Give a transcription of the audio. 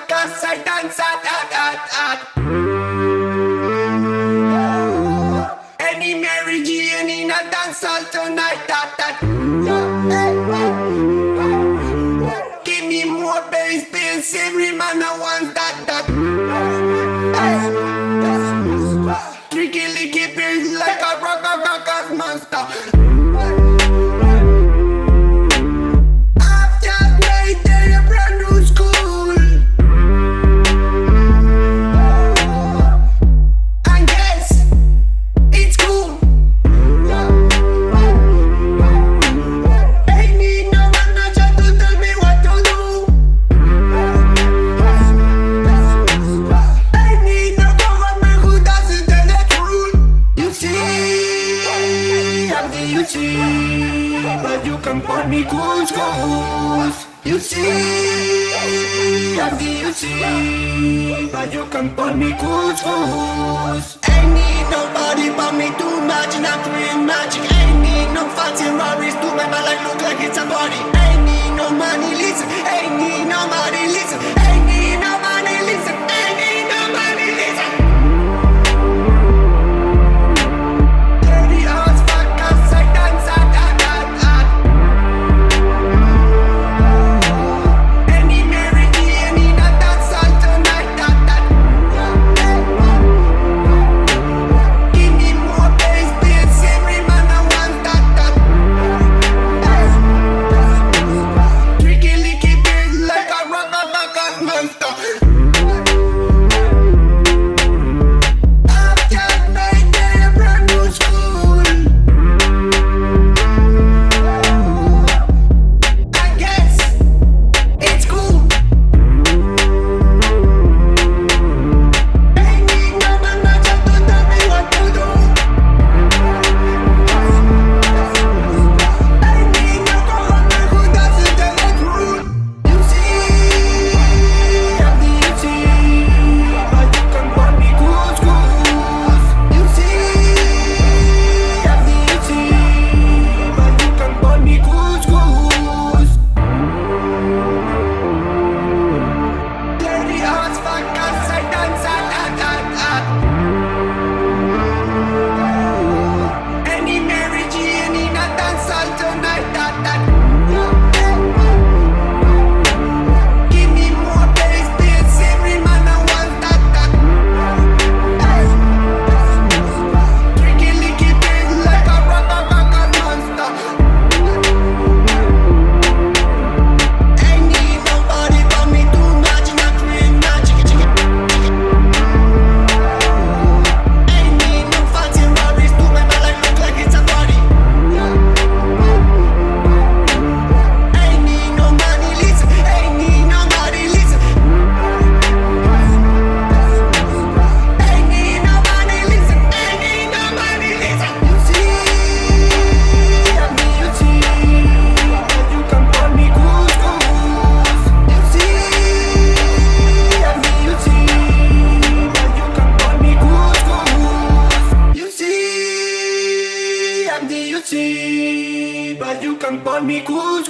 cause I dance at. Any Mary Jane in a dance hall tonight at. Give me more bass, every man I want that. Tricky licky bass like a rock monster. You see, but you can call me goose. You see, you see, but you can call me goose. Ain't need nobody but me too much, not real magic. Ain't need no fancy Rarries to make my life look like it's a body. Ain't need no money, listen. Ain't need nobody, listen. Ain't need nobody, listen. Ain't need nobody, listen. But you can call me goose.